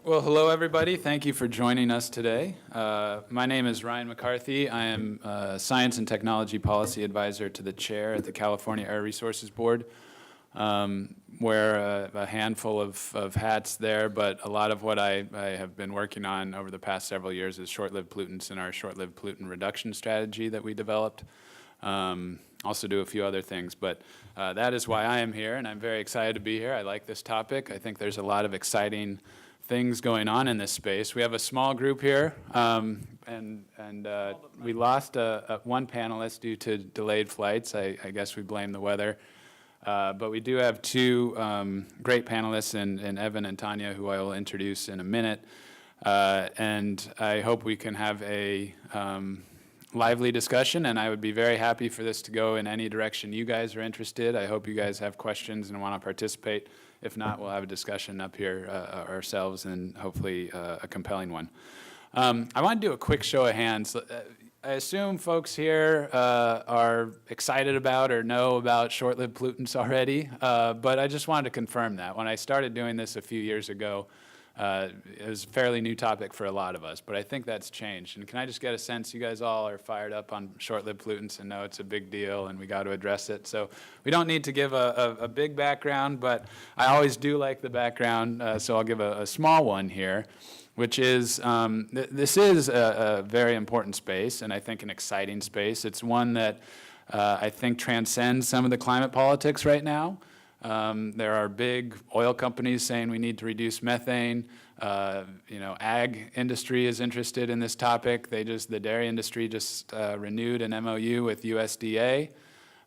Well, hello, everybody. Thank you for joining us today. My name is Ryan McCarthy. I am Science and Technology Policy Advisor to the Chair at the California Air Resources Board. Wear a handful of hats there, but a lot of what I have been working on over the past several years is short-lived pollutants and our short-lived pollutant reduction strategy that we developed. Also do a few other things, but that is why I am here, and I'm very excited to be here. I like this topic. I think there's a lot of exciting things going on in this space. We have a small group here, and we lost one panelist due to delayed flights. I guess we blame the weather. But we do have two great panelists in Evan and Tanya, who I will introduce in a minute. And I hope we can have a lively discussion, and I would be very happy for this to go in any direction you guys are interested. I hope you guys have questions and want to participate. If not, we'll have a discussion up here ourselves, and hopefully a compelling one. I want to do a quick show of hands. I assume folks here are excited about or know about short-lived pollutants already, but I just wanted to confirm that. When I started doing this a few years ago, it was a fairly new topic for a lot of us, but I think that's changed. And can I just get a sense you guys all are fired up on short-lived pollutants and know it's a big deal and we got to address it? So we don't need to give a big background, but I always do like the background, so I'll give a small one here, which is this is a very important space, and I think an exciting space. It's one that I think transcends some of the climate politics right now. There are big oil companies saying we need to reduce methane. Ag industry is interested in this topic. The dairy industry just renewed an MOU with USDA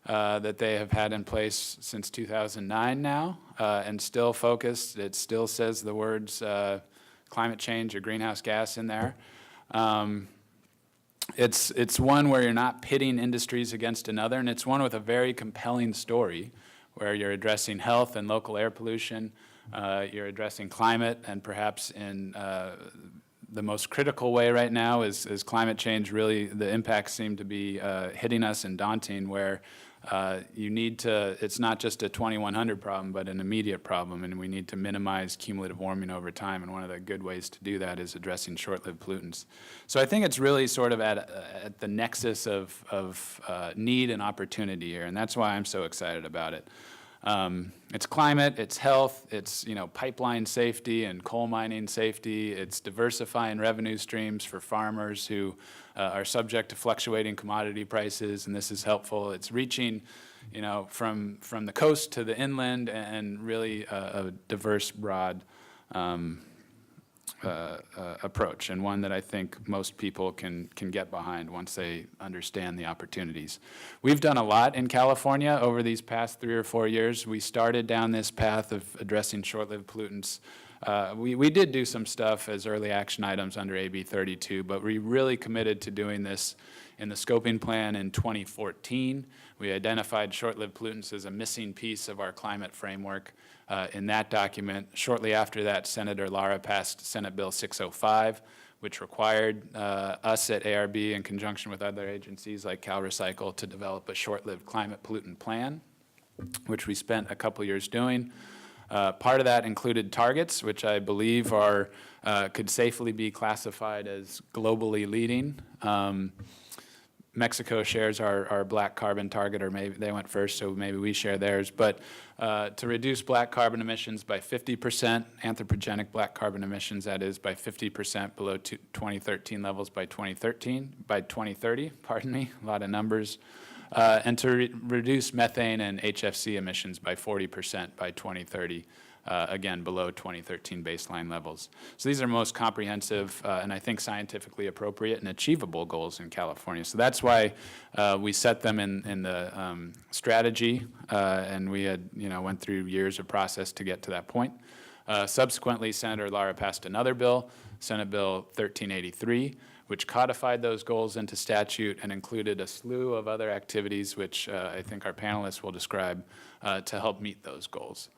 that they have had in place since 2009 now, and still focused. It still says the words climate change or greenhouse gas in there. It's one where you're not pitting industries against another, and it's one with a very compelling story where you're addressing health and local air pollution, you're addressing climate, and perhaps in the most critical way right now is climate change. Really, the impacts seem to be hitting us and daunting, where you need to, it's not just a 2100 problem, but an immediate problem, and we need to minimize cumulative warming over time, and one of the good ways to do that is addressing short-lived pollutants. So I think it's really sort of at the nexus of need and opportunity here, and that's why I'm so excited about it. It's climate, it's health, it's pipeline safety and coal mining safety, it's diversifying revenue streams for farmers who are subject to fluctuating commodity prices, and this is helpful. It's reaching from the coast to the inland, and really a diverse, broad approach, and one that I think most people can get behind once they understand the opportunities. We've done a lot in California over these past 3 or 4 years. We started down this path of addressing short-lived pollutants. We did do some stuff as early action items under AB 32, but we really committed to doing this in the scoping plan in 2014. We identified short-lived pollutants as a missing piece of our climate framework. In that document, shortly after that, Senator Lara passed Senate Bill 605, which required us at ARB, in conjunction with other agencies like CalRecycle, to develop a short-lived climate pollutant plan, which we spent a couple years doing. Part of that included targets, which I believe could safely be classified as globally leading. Mexico shares our black carbon target, or maybe they went first, so maybe we share theirs. But to reduce black carbon emissions by 50%, anthropogenic black carbon emissions, that is, by 50% below 2013 levels by 2030, pardon me, a lot of numbers. And to reduce methane and HFC emissions by 40% by 2030, again, below 2013 baseline levels. So these are most comprehensive and I think scientifically appropriate and achievable goals in California. So that's why we set them in the strategy, and we had, went through years of process to get to that point. Subsequently, Senator Lara passed another bill, Senate Bill 1383, which codified those goals into statute and included a slew of other activities, which I think our panelists will describe, to help meet those goals.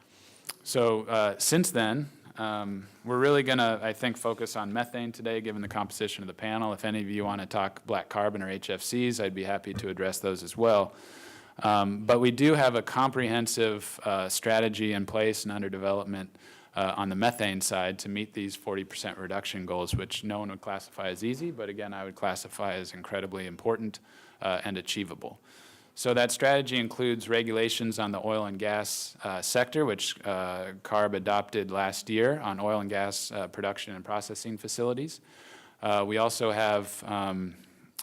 So since then, we're really going to, I think, focus on methane today, given the composition of the panel. If any of you want to talk black carbon or HFCs, I'd be happy to address those as well. But we do have a comprehensive strategy in place and under development on the methane side to meet these 40% reduction goals, which no one would classify as easy, but again, I would classify as incredibly important and achievable. So that strategy includes regulations on the oil and gas sector, which CARB adopted last year on oil and gas production and processing facilities. We also have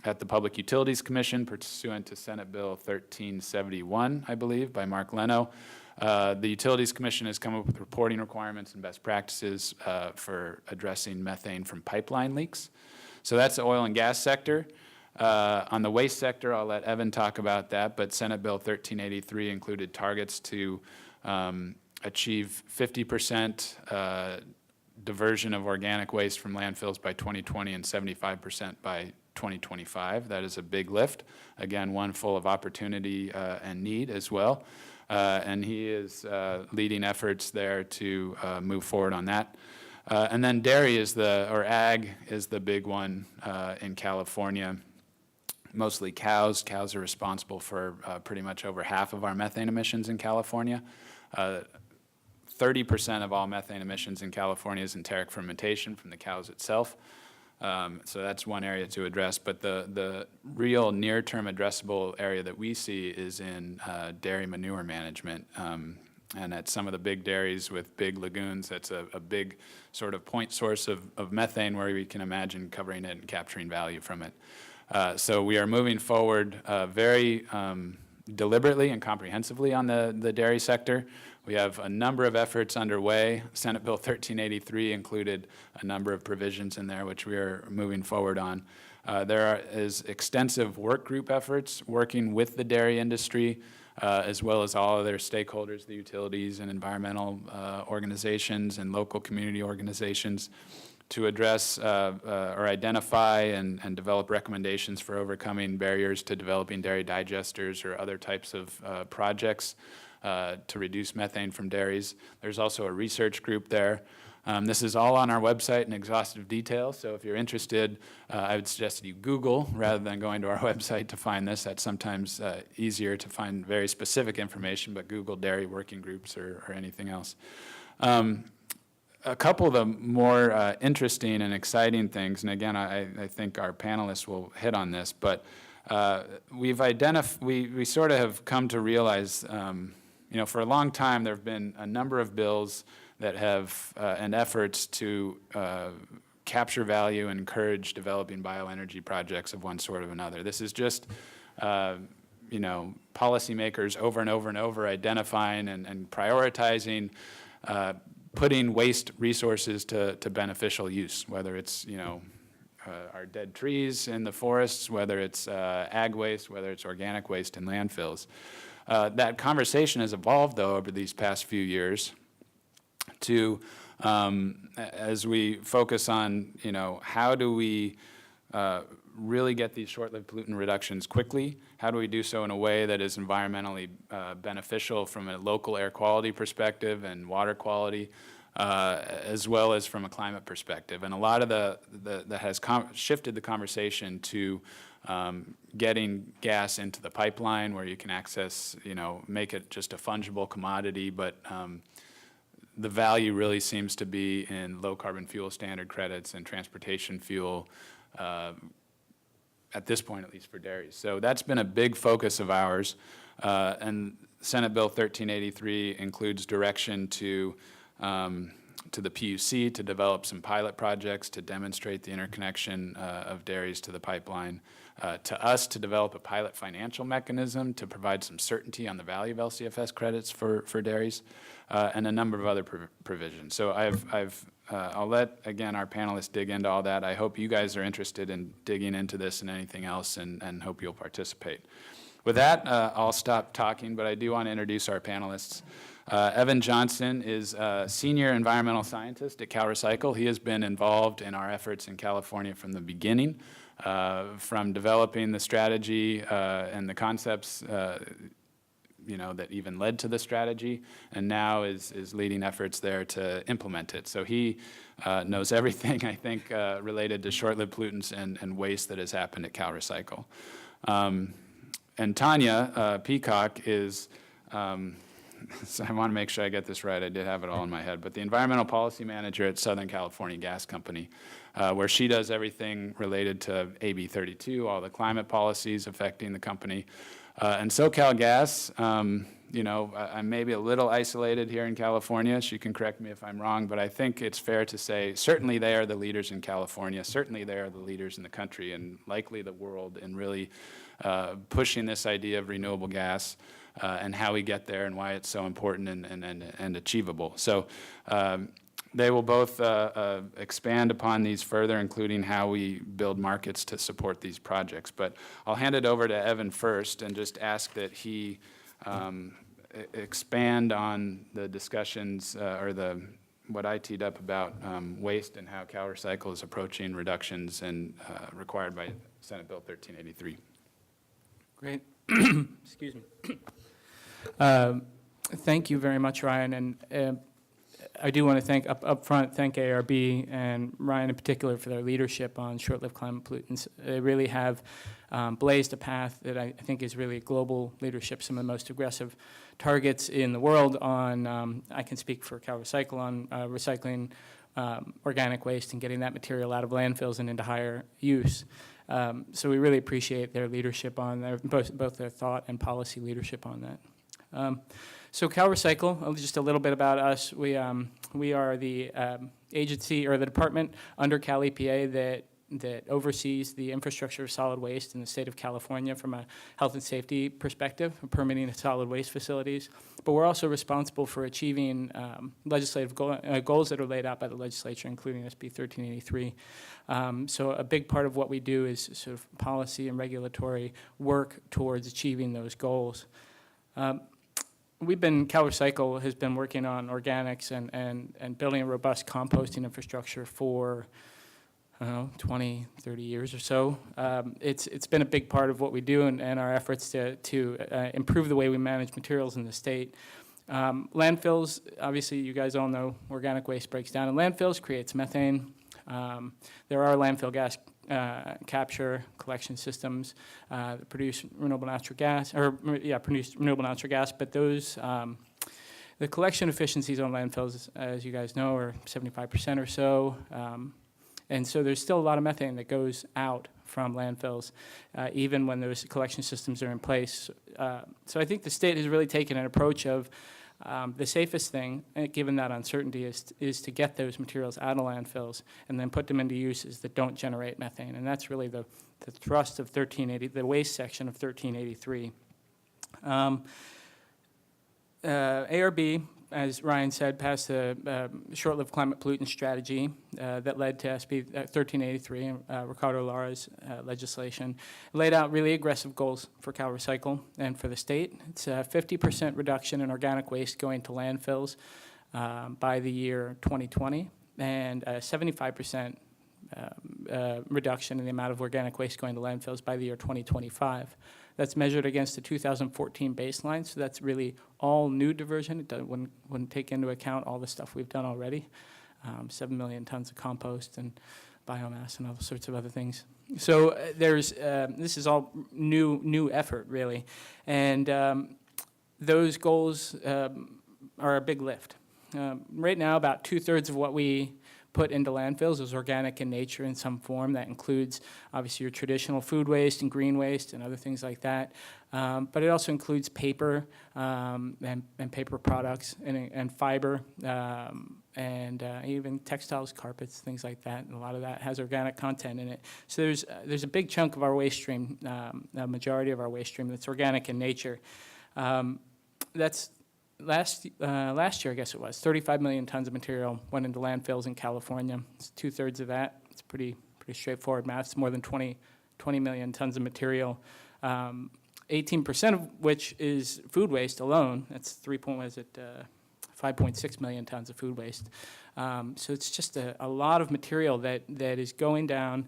at the Public Utilities Commission, pursuant to Senate Bill 1371, I believe, by Mark Leno, the Utilities Commission has come up with reporting requirements and best practices for addressing methane from pipeline leaks. So that's the oil and gas sector. On the waste sector, I'll let Evan talk about that, but Senate Bill 1383 included targets to achieve 50% diversion of organic waste from landfills by 2020 and 75% by 2025. That is a big lift. Again, one full of opportunity and need as well. And he is leading efforts there to move forward on that. And then dairy is or ag is the big one in California. Mostly cows. Cows are responsible for pretty much over half of our methane emissions in California. 30% of all methane emissions in California is enteric fermentation from the cows itself. So that's one area to address. But the real near-term addressable area that we see is in dairy manure management. And at some of the big dairies with big lagoons, that's a big sort of point source of methane where we can imagine covering it and capturing value from it. So we are moving forward very deliberately and comprehensively on the dairy sector. We have a number of efforts underway. Senate Bill 1383 included a number of provisions in there which we are moving forward on. There is extensive work group efforts working with the dairy industry as well as all of their stakeholders, the utilities and environmental organizations and local community organizations, to address or identify and develop recommendations for overcoming barriers to developing dairy digesters or other types of projects to reduce methane from dairies. There's also a research group there. This is all on our website in exhaustive detail, so if you're interested, I would suggest that you Google rather than going to our website to find this. That's sometimes easier to find very specific information, but Google dairy working groups or anything else. A couple of the more interesting and exciting things, and again, I think our panelists will hit on this, but we sort of have come to realize, for a long time there have been a number of bills that have and efforts to capture value and encourage developing bioenergy projects of one sort or another. This is just policymakers over and over and over identifying and prioritizing putting waste resources to beneficial use, whether it's our dead trees in the forests, whether it's ag waste, whether it's organic waste in landfills. That conversation has evolved, though, over these past few years to, as we focus on, how do we really get these short-lived pollutant reductions quickly? How do we do so in a way that is environmentally beneficial from a local air quality perspective and water quality, as well as from a climate perspective? And a lot of that has shifted the conversation to getting gas into the pipeline where you can access, make it just a fungible commodity, but the value really seems to be in low carbon fuel standard credits and transportation fuel, at this point, at least for dairies. So that's been a big focus of ours. And Senate Bill 1383 includes direction to the PUC to develop some pilot projects to demonstrate the interconnection of dairies to the pipeline, to us to develop a pilot financial mechanism to provide some certainty on the value of LCFS credits for dairies, and a number of other provisions. So I'll let, again, our panelists dig into all that. I hope you guys are interested in digging into this and anything else, and hope you'll participate. With that, I'll stop talking, but I do want to introduce our panelists. Evan Johnson is a senior environmental scientist at CalRecycle. He has been involved in our efforts in California from the beginning, from developing the strategy and the concepts that even led to the strategy, and now is leading efforts there to implement it. So he knows everything, I think, related to short-lived pollutants and waste that has happened at CalRecycle. And Tanya Peacock is so I want to make sure I get this right. I did have it all in my head. But the environmental policy manager at Southern California Gas Company, where she does everything related to AB 32, all the climate policies affecting the company. And SoCal Gas, you know, I'm maybe a little isolated here in California. She can correct me if I'm wrong, but I think it's fair to say certainly they are the leaders in California. Certainly they are the leaders in the country and likely the world in really pushing this idea of renewable gas and how we get there and why it's so important and achievable. So they will both expand upon these further, including how we build markets to support these projects. But I'll hand it over to Evan first and just ask that he expand on the discussions or what I teed up about waste and how CalRecycle is approaching reductions and required by Senate Bill 1383. Great. Excuse me. Thank you very much, Ryan. And I do want to thank up front, thank ARB and Ryan in particular for their leadership on short-lived climate pollutants. They really have blazed a path that I think is really global leadership, some of the most aggressive targets in the world on, I can speak for CalRecycle, on recycling organic waste and getting that material out of landfills and into higher use. So we really appreciate their leadership on both their thought and policy leadership on that. So CalRecycle, just a little bit about us. We are the agency or the department under Cal EPA that oversees the infrastructure of solid waste in the state of California from a health and safety perspective, permitting solid waste facilities. But we're also responsible for achieving legislative goals that are laid out by the legislature, including SB 1383. So a big part of what we do is sort of policy and regulatory work towards achieving those goals. CalRecycle has been working on organics and building a robust composting infrastructure for, I don't know, 20, 30 years or so. It's been a big part of what we do and our efforts to improve the way we manage materials in the state. Landfills, obviously you guys all know organic waste breaks down in landfills, creates methane. There are landfill gas capture collection systems that produce renewable natural gas, but those, the collection efficiencies on landfills, as you guys know, are 75% or so. And so there's still a lot of methane that goes out from landfills, even when those collection systems are in place. So I think the state has really taken an approach of the safest thing, given that uncertainty, is to get those materials out of landfills and then put them into uses that don't generate methane. And that's really the thrust of 1380, the waste section of 1383. ARB, as Ryan said, passed the short-lived climate pollutant strategy that led to SB 1383, Ricardo Lara's legislation. It laid out really aggressive goals for CalRecycle and for the state. It's a 50% reduction in organic waste going to landfills by the year 2020, and a 75% reduction in the amount of organic waste going to landfills by the year 2025. That's measured against the 2014 baseline, so that's really all new diversion. It wouldn't take into account all the stuff we've done already, 7 million tons of compost and biomass and all sorts of other things. So this is all new effort, really. And those goals are a big lift. Right now, about 2/3 of what we put into landfills is organic in nature in some form. That includes, obviously, your traditional food waste and green waste and other things like that. But it also includes paper and paper products and fiber and even textiles, carpets, things like that. And a lot of that has organic content in it. So there's a big chunk of our waste stream, a majority of our waste stream, that's organic in nature. That's last year, I guess it was, 35 million tons of material went into landfills in California. It's 2/3 of that. It's pretty straightforward math. It's more than 20 million tons of material, 18% of which is food waste alone. That's 5.6 million tons of food waste. So it's just a lot of material that is going down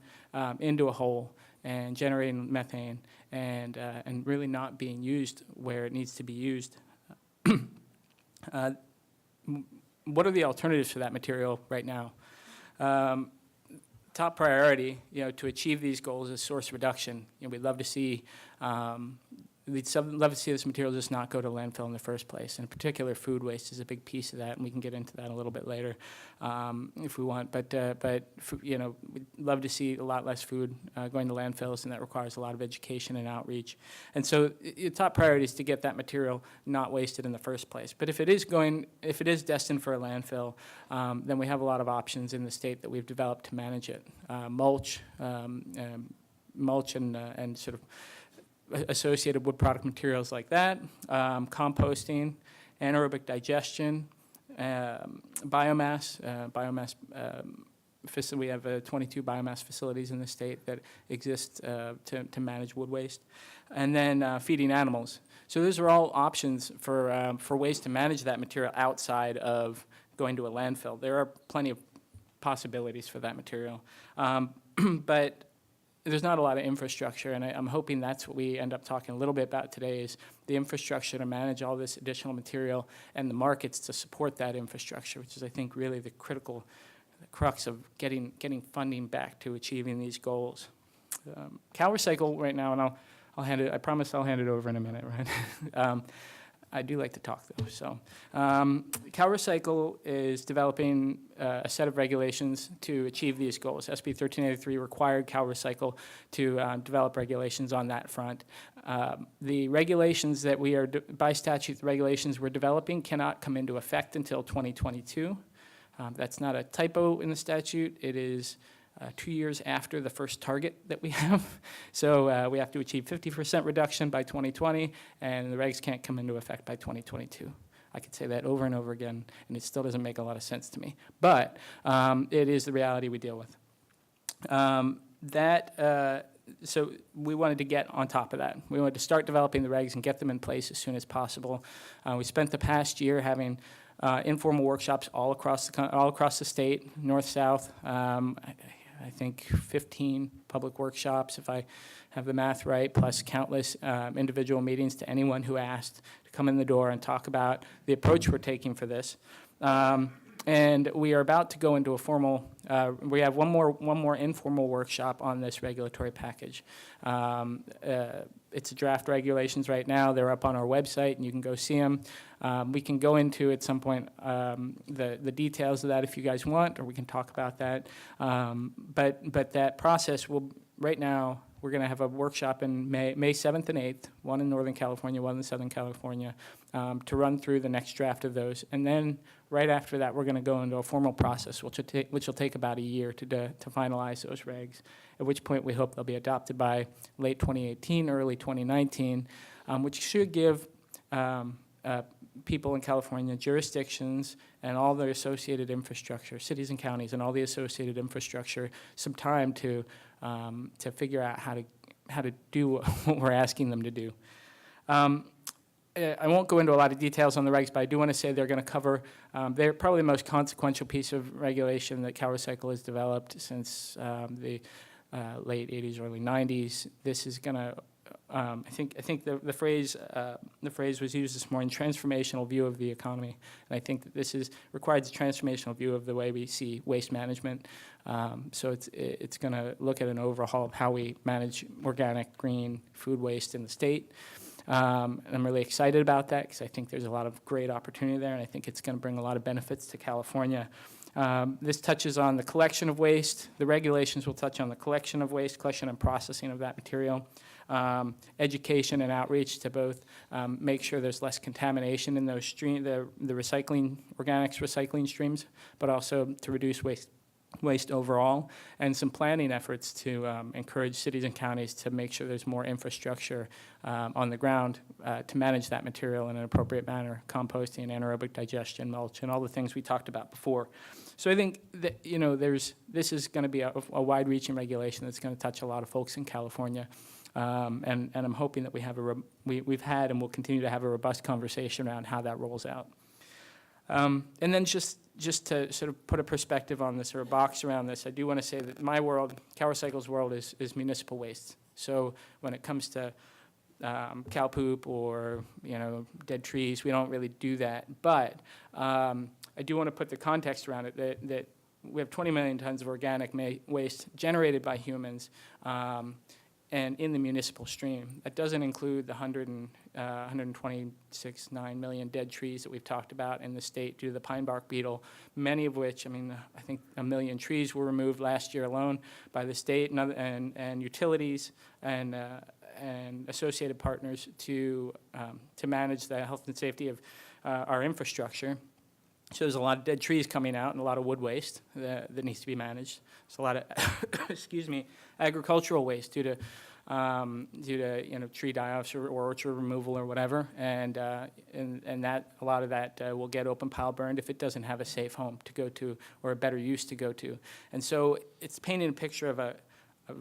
into a hole and generating methane and really not being used where it needs to be used. What are the alternatives for that material right now? Top priority, to achieve these goals is source reduction. We'd love to see we'd love to see this material just not go to landfill in the first place. In particular, food waste is a big piece of that, and we can get into that a little bit later if we want. But you know, we'd love to see a lot less food going to landfills, and that requires a lot of education and outreach. And so, your top priority is to get that material not wasted in the first place. But if it is destined for a landfill, then we have a lot of options in the state that we've developed to manage it. Mulch and sort of associated wood product materials like that, composting, anaerobic digestion, biomass. We have 22 biomass facilities in the state that exist to manage wood waste, and then feeding animals. So those are all options for ways to manage that material outside of going to a landfill. There are plenty of possibilities for that material, but there's not a lot of infrastructure, and I'm hoping that's what we end up talking a little bit about today, is the infrastructure to manage all this additional material and the markets to support that infrastructure, which is, I think, really the crux of getting funding back to achieving these goals. CalRecycle right now, and I'll hand it, I promise I'll hand it over in a minute, right? I do like to talk, though. So CalRecycle is developing a set of regulations to achieve these goals. SB 1383 required CalRecycle to develop regulations on that front. The regulations that we are, by statute, the regulations we're developing cannot come into effect until 2022. That's not a typo in the statute. It is 2 years after the first target that we have. So we have to achieve 50% reduction by 2020, and the regs can't come into effect by 2022. I could say that over and over again, and it still doesn't make a lot of sense to me. But it is the reality we deal with. So we wanted to get on top of that. We wanted to start developing the regs and get them in place as soon as possible. We spent the past year having informal workshops all across the state, north, south. I think 15 public workshops, if I have the math right, plus countless individual meetings to anyone who asked to come in the door and talk about the approach we're taking for this. And we are about to go into a formal, we have one more informal workshop on this regulatory package. It's a draft regulations right now. They're up on our website, and you can go see them. We can go into, at some point, the details of that if you guys want, or we can talk about that. But that process will, right now, we're going to have a workshop in May 7th and 8th, one in Northern California, one in Southern California, to run through the next draft of those. And then right after that, we're going to go into a formal process, which will take about a year to finalize those regs, at which point we hope they'll be adopted by late 2018, early 2019, which should give people in California, jurisdictions, and all the associated infrastructure, cities and counties, and all the associated infrastructure, some time to figure out how to do what we're asking them to do. I won't go into a lot of details on the regs, but I do want to say they're going to cover, they're probably the most consequential piece of regulation that CalRecycle has developed since the late 80s, early 90s. This is going to, I think the phrase was used this morning, transformational view of the economy. And I think that this requires a transformational view of the way we see waste management. So it's going to look at an overhaul of how we manage organic, green food waste in the state. And I'm really excited about that because I think there's a lot of great opportunity there, and I think it's going to bring a lot of benefits to California. This touches on the collection of waste. The regulations will touch on the collection of waste, collection and processing of that material, education and outreach to both make sure there's less contamination in those the recycling, organics recycling streams, but also to reduce waste overall, and some planning efforts to encourage cities and counties to make sure there's more infrastructure on the ground to manage that material in an appropriate manner, composting, anaerobic digestion, mulch, and all the things we talked about before. So I think that, this is going to be a wide-reaching regulation that's going to touch a lot of folks in California. And I'm hoping that we've had and will continue to have a robust conversation around how that rolls out. And then just to sort of put a perspective on this, or a box around this, I do want to say that my world, CalRecycle's world, is municipal waste. So when it comes to cow poop or dead trees, we don't really do that. But I do want to put the context around it that we have 20 million tons of organic waste generated by humans and in the municipal stream. That doesn't include the 126.9 million dead trees that we've talked about in the state due to the pine bark beetle, many of which, I mean, I think 1 million trees were removed last year alone by the state and utilities and associated partners to manage the health and safety of our infrastructure. So there's a lot of dead trees coming out and a lot of wood waste that needs to be managed. There's a lot of, excuse me, agricultural waste due to tree die-offs or orchard removal or whatever, and that a lot of that will get open pile burned if it doesn't have a safe home to go to or a better use to go to. And so it's painting a picture of a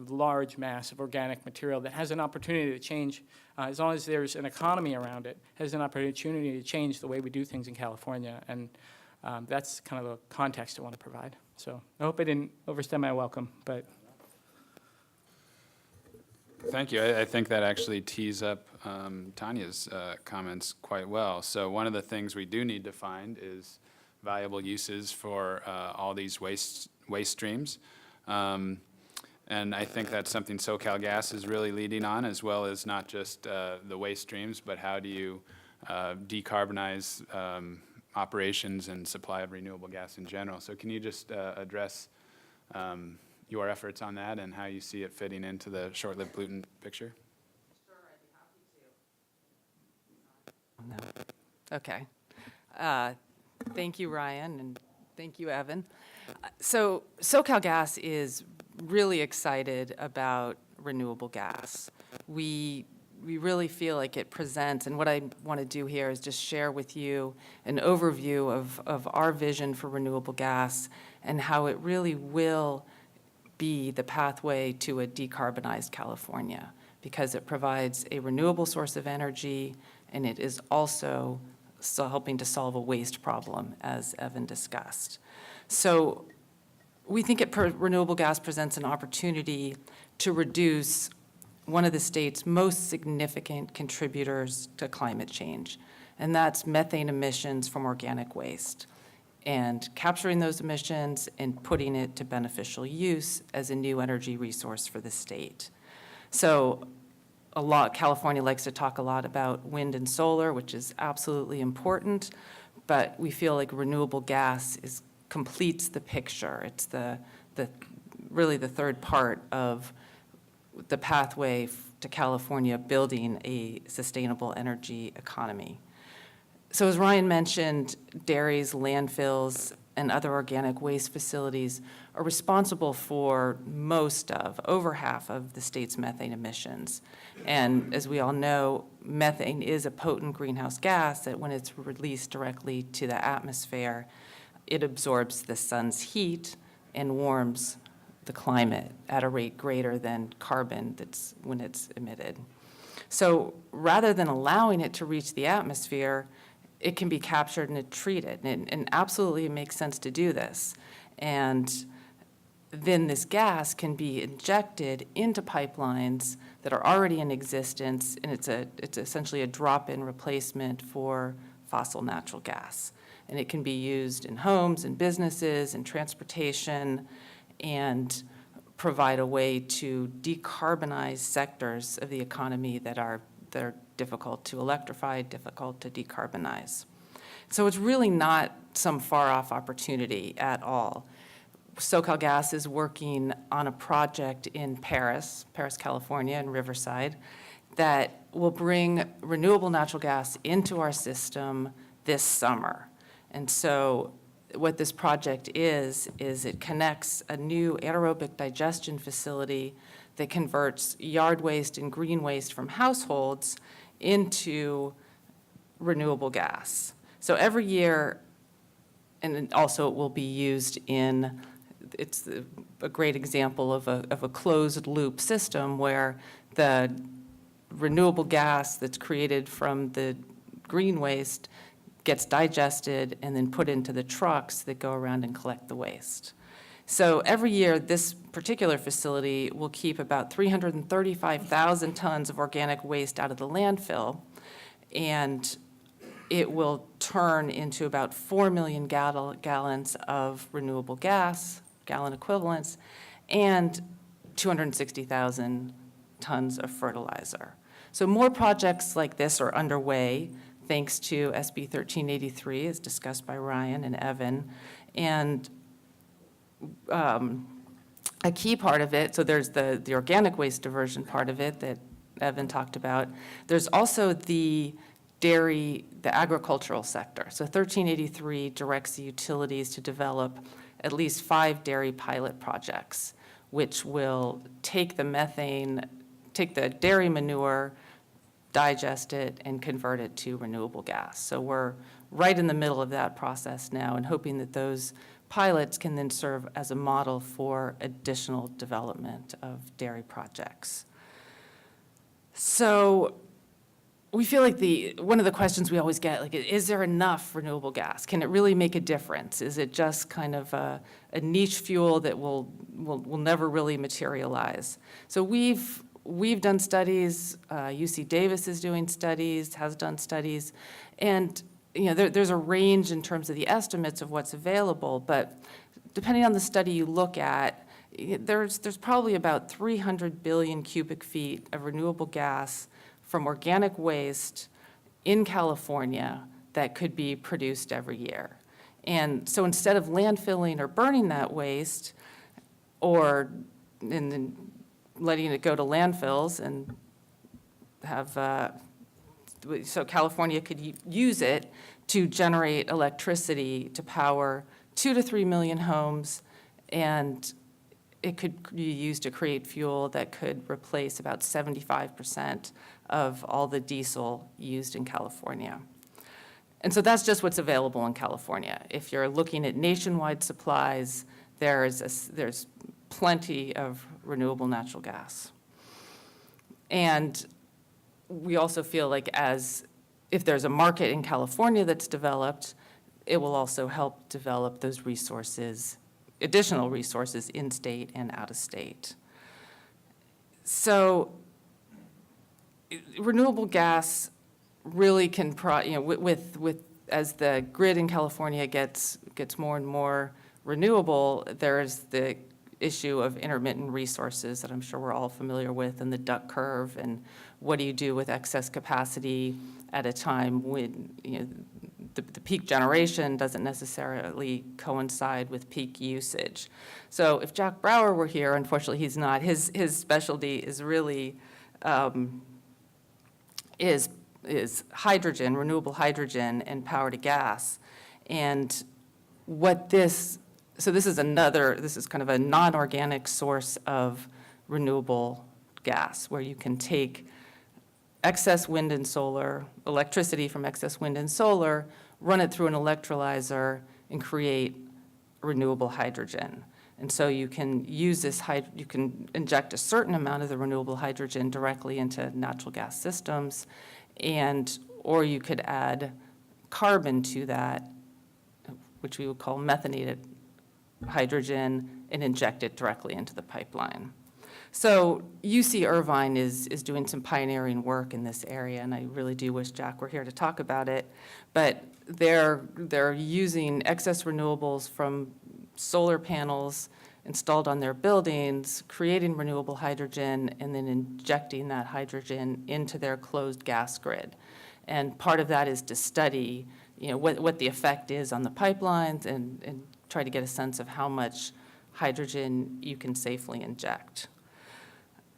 large mass of organic material that has an opportunity to change, as long as there's an economy around it, has an opportunity to change the way we do things in California. And that's kind of the context I want to provide. So I hope I didn't overstay my welcome, but. Thank you. I think that actually tees up Tanya's comments quite well. So one of the things we do need to find is valuable uses for all these waste streams. And I think that's something SoCalGas is really leading on, as well as not just the waste streams, but how do you decarbonize operations and supply of renewable gas in general. So can you just address your efforts on that and how you see it fitting into the short-lived pollutant picture? Sure, I'd be happy to. No. Okay. Thank you, Ryan, and thank you, Evan. So SoCalGas is really excited about renewable gas. We really feel like it presents, and what I want to do here is just share with you an overview of our vision for renewable gas and how it really will be the pathway to a decarbonized California, because it provides a renewable source of energy, and it is also helping to solve a waste problem, as Evan discussed. So we think renewable gas presents an opportunity to reduce one of the state's most significant contributors to climate change, and that's methane emissions from organic waste, and capturing those emissions and putting it to beneficial use as a new energy resource for the state. So California likes to talk a lot about wind and solar, which is absolutely important, but we feel like renewable gas completes the picture. It's really the third part of the pathway to California building a sustainable energy economy. So as Ryan mentioned, dairies, landfills, and other organic waste facilities are responsible for over half of the state's methane emissions. And as we all know, methane is a potent greenhouse gas that when it's released directly to the atmosphere, it absorbs the sun's heat and warms the climate at a rate greater than carbon when it's emitted. So rather than allowing it to reach the atmosphere, it can be captured and treated, and absolutely it makes sense to do this. And then this gas can be injected into pipelines that are already in existence, and it's essentially a drop-in replacement for fossil natural gas. And it can be used in homes and businesses and transportation, and provide a way to decarbonize sectors of the economy that are difficult to electrify, difficult to decarbonize. So it's really not some far-off opportunity at all. SoCalGas is working on a project in Paris, California, and Riverside, that will bring renewable natural gas into our system this summer. And so what this project is it connects a new anaerobic digestion facility that converts yard waste and green waste from households into renewable gas. So every year, and also it will be used it's a great example of a closed loop system where the renewable gas that's created from the green waste gets digested and then put into the trucks that go around and collect the waste. So every year, this particular facility will keep about 335,000 tons of organic waste out of the landfill, and it will turn into about 4 million gallons of renewable gas, gallon equivalents, and 260,000 tons of fertilizer. So more projects like this are underway, thanks to SB 1383, as discussed by Ryan and Evan. And a key part of it, so there's the organic waste diversion part of it that Evan talked about. There's also the agricultural sector. So 1383 directs the utilities to develop at least 5 dairy pilot projects, which will take the methane, take the dairy manure, digest it, and convert it to renewable gas. So we're right in the middle of that process now and hoping that those pilots can then serve as a model for additional development of dairy projects. So we feel like one of the questions we always get, like, is there enough renewable gas? Can it really make a difference? Is it just kind of a niche fuel that will never really materialize? So we've done studies, UC Davis is doing studies, has done studies, and there's a range in terms of the estimates of what's available, but depending on the study you look at, there's probably about 300 billion cubic feet of renewable gas from organic waste in California that could be produced every year. And so instead of landfilling or burning that waste, and then letting it go to landfills and have, so California could use it to generate electricity to power 2 to 3 million homes, and it could be used to create fuel that could replace about 75% of all the diesel used in California. And so that's just what's available in California. If you're looking at nationwide supplies, there's plenty of renewable natural gas. And we also feel like if there's a market in California that's developed, it will also help develop those resources, additional resources in state and out of state. So renewable gas really can, as the grid in California gets more and more renewable, there's the issue of intermittent resources that I'm sure we're all familiar with, and the duck curve, and what do you do with excess capacity at a time when the peak generation doesn't necessarily coincide with peak usage. So if Jack Brower were here, unfortunately he's not, his specialty is really is hydrogen, renewable hydrogen, and power to gas. And so this is kind of a non-organic source of renewable gas, where you can take excess wind and solar, electricity from excess wind and solar, run it through an electrolyzer, and create renewable hydrogen. And so you can use you can inject a certain amount of the renewable hydrogen directly into natural gas systems, or you could add carbon to that, which we would call methanated hydrogen, and inject it directly into the pipeline. So UC Irvine is doing some pioneering work in this area, and I really do wish Jack were here to talk about it. But they're using excess renewables from solar panels installed on their buildings, creating renewable hydrogen, and then injecting that hydrogen into their closed gas grid. And part of that is to study, what the effect is on the pipelines, and try to get a sense of how much hydrogen you can safely inject.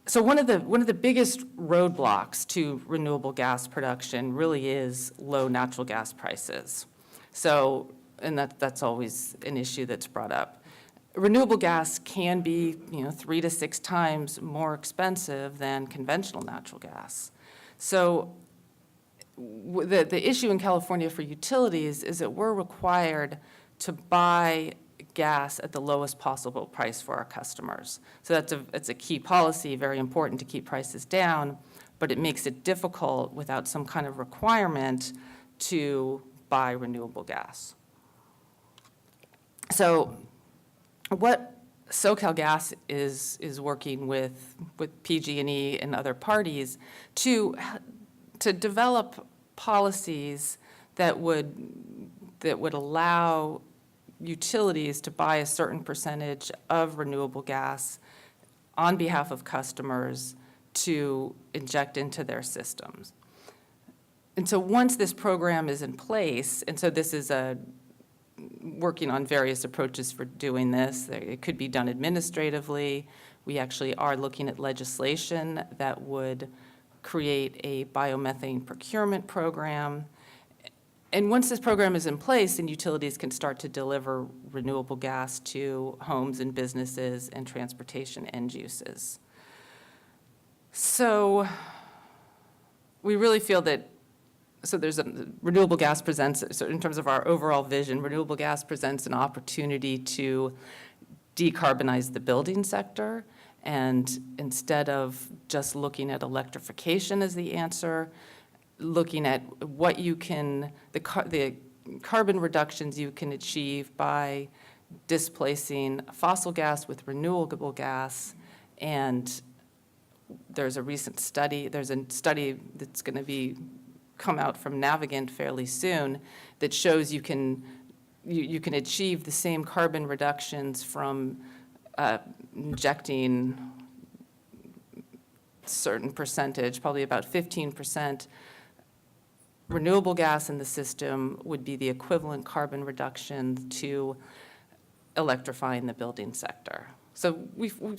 So one of the biggest roadblocks to renewable gas production really is low natural gas prices. So, and that's always an issue that's brought up. Renewable gas can be, 3 to 6 times more expensive than conventional natural gas. So the issue in California for utilities is that we're required to buy gas at the lowest possible price for our customers. So that's a key policy, very important to keep prices down, but it makes it difficult without some kind of requirement to buy renewable gas. So what SoCalGas is working with PG&E and other parties to develop policies that would allow utilities to buy a certain percentage of renewable gas on behalf of customers to inject into their systems. And so once this program is in place, and so this is working on various approaches for doing this. It could be done administratively. We actually are looking at legislation that would create a biomethane procurement program. And once this program is in place, then utilities can start to deliver renewable gas to homes and businesses and transportation end uses. So we really feel that, so there's renewable gas presents, so in terms of our overall vision, renewable gas presents an opportunity to decarbonize the building sector. And instead of just looking at electrification as the answer, looking at what you can, the carbon reductions you can achieve by displacing fossil gas with renewable gas. And there's a recent study, there's a study that's going to be come out from Navigant fairly soon that shows you can achieve the same carbon reductions from injecting certain percentage, probably about 15% renewable gas in the system would be the equivalent carbon reduction to electrifying the building sector. So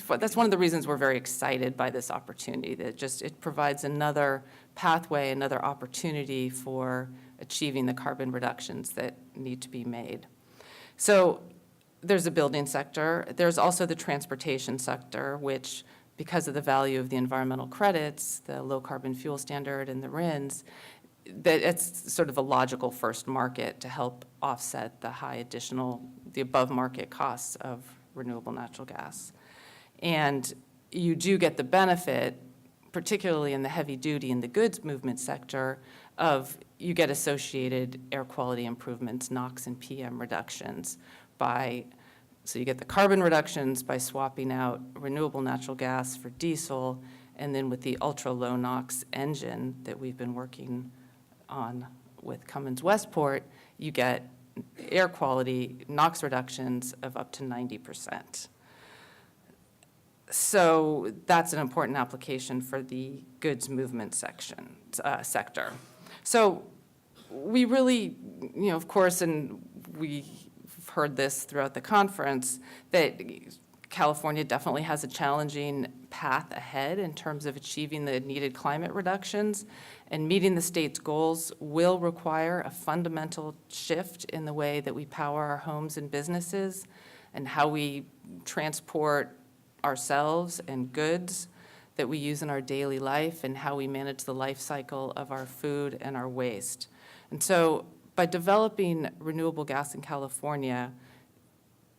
that's one of the reasons we're very excited by this opportunity, that it provides another pathway, another opportunity for achieving the carbon reductions that need to be made. So there's a building sector. There's also the transportation sector, which, because of the value of the environmental credits, the low carbon fuel standard and the RINs, that it's sort of a logical first market to help offset the above market costs of renewable natural gas. And you do get the benefit, particularly in the heavy duty and the goods movement sector, of you get associated air quality improvements, NOx and PM reductions so you get the carbon reductions by swapping out renewable natural gas for diesel, and then with the ultra low NOx engine that we've been working on with Cummins Westport, you get air quality NOx reductions of up to 90%. So that's an important application for the goods movement sector. So we really, of course, and we've heard this throughout the conference, that California definitely has a challenging path ahead in terms of achieving the needed climate reductions, and meeting the state's goals will require a fundamental shift in the way that we power our homes and businesses and how we transport ourselves and goods that we use in our daily life, and how we manage the life cycle of our food and our waste. And so by developing renewable gas in California,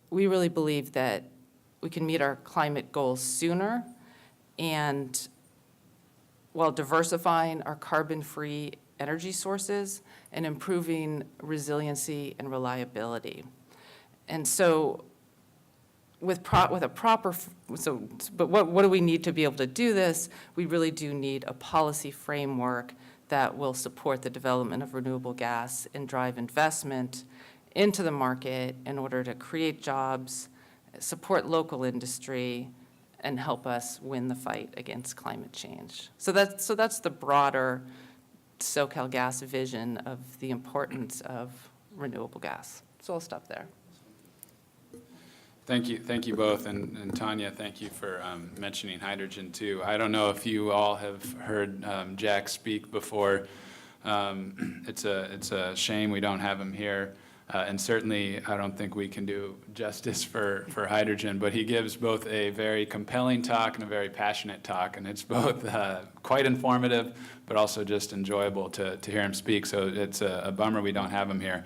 we really believe that we can meet our climate goals sooner, and while diversifying our carbon-free energy sources and improving resiliency and reliability. And so but what do we need to be able to do this? We really do need a policy framework that will support the development of renewable gas and drive investment into the market in order to create jobs, support local industry, and help us win the fight against climate change. So that's the broader SoCalGas vision of the importance of renewable gas. So I'll stop there. Thank you both, and Tanya, thank you for mentioning hydrogen too. I don't know if you all have heard Jack speak before. It's a shame we don't have him here, and certainly I don't think we can do justice for hydrogen, but he gives both a very compelling talk and a very passionate talk, and it's both quite informative, but also just enjoyable to hear him speak, so it's a bummer we don't have him here.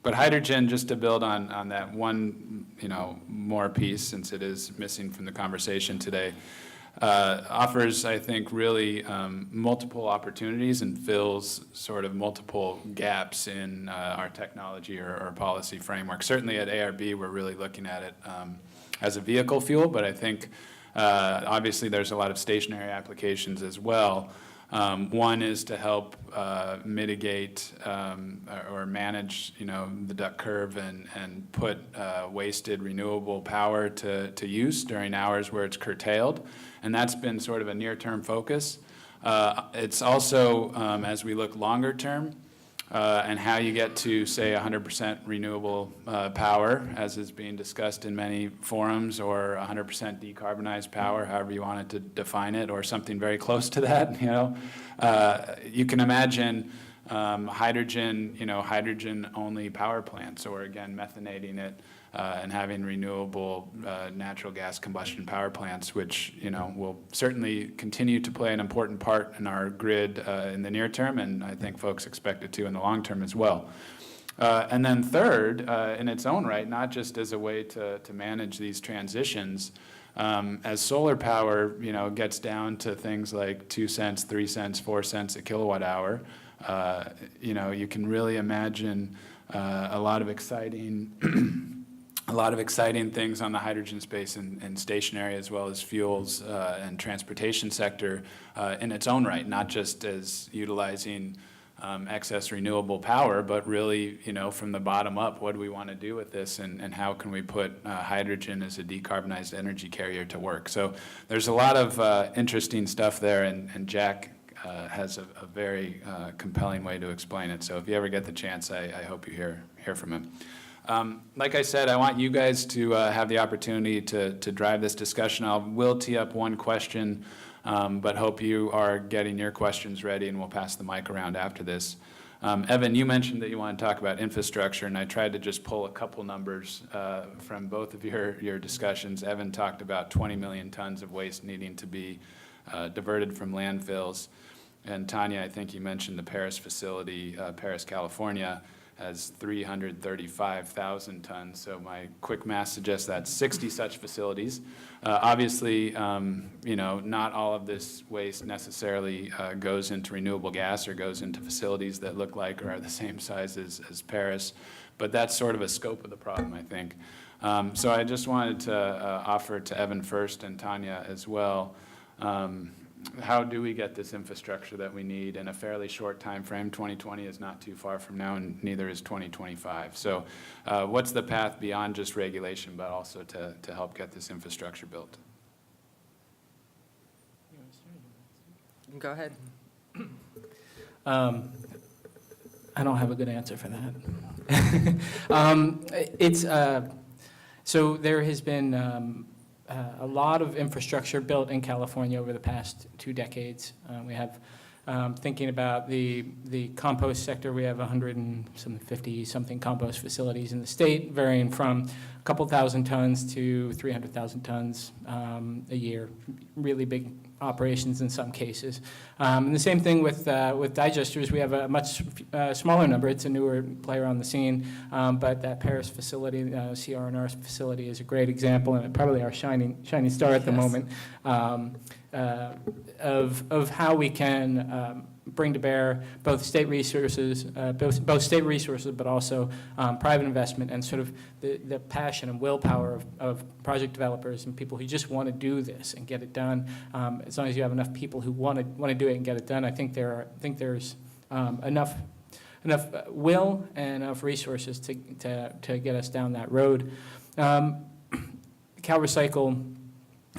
But hydrogen, just to build on that one, more piece, since it is missing from the conversation today, offers, I think, really multiple opportunities and fills sort of multiple gaps in our technology or policy framework. Certainly at ARB, we're really looking at it as a vehicle fuel, but I think obviously there's a lot of stationary applications as well. One is to help mitigate or manage, the duck curve and put wasted renewable power to use during hours where it's curtailed, and that's been sort of a near-term focus. It's also, as we look longer term, and how you get to, say, 100% renewable power, as is being discussed in many forums, or 100% decarbonized power, however you wanted to define it, or something very close to that. You can imagine hydrogen, hydrogen-only power plants, or again, methanating it and having renewable natural gas combustion power plants, which will certainly continue to play an important part in our grid in the near term, and I think folks expect it to in the long term as well. And then third, in its own right, not just as a way to manage these transitions, as solar power, gets down to things like 2 cents, 3 cents, 4 cents a kilowatt hour, you can really imagine a lot of exciting things on the hydrogen space and stationary, as well as fuels and transportation sector in its own right, not just as utilizing excess renewable power, but really, from the bottom up, what do we want to do with this, and how can we put hydrogen as a decarbonized energy carrier to work? So there's a lot of interesting stuff there, and Jack has a very compelling way to explain it. So if you ever get the chance, I hope you hear from him. Like I said, I want you guys to have the opportunity to drive this discussion. I will tee up one question, but hope you are getting your questions ready, and we'll pass the mic around after this. Evan, you mentioned that you want to talk about infrastructure, and I tried to just pull a couple numbers from both of your discussions. Evan talked about 20 million tons of waste needing to be diverted from landfills. And Tanya, I think you mentioned the Paris facility, Paris, California, has 335,000 tons. So my quick math suggests that's 60 such facilities. Obviously, not all of this waste necessarily goes into renewable gas or goes into facilities that look like or are the same size as Paris, but that's sort of a scope of the problem, I think. So I just wanted to offer to Evan first and Tanya as well. How do we get this infrastructure that we need in a fairly short time frame? 2020 is not too far from now, and neither is 2025. So what's the path beyond just regulation, but also to help get this infrastructure built? Go ahead. I don't have a good answer for that. So there has been a lot of infrastructure built in California over the past 2 decades. We have, thinking about the compost sector, we have 150-something compost facilities in the state, varying from a couple thousand tons to 300,000 tons a year. Really big operations in some cases. And the same thing with digesters. We have a much smaller number. It's a newer player on the scene, but that Paris facility, CR&R facility, is a great example, and probably our shining star at the moment, of how we can bring to bear both state resources, but also private investment, and sort of the passion and willpower of project developers and people who just want to do this and get it done. As long as you have enough people who want to do it and get it done, I think there's enough will and enough resources to get us down that road. CalRecycle,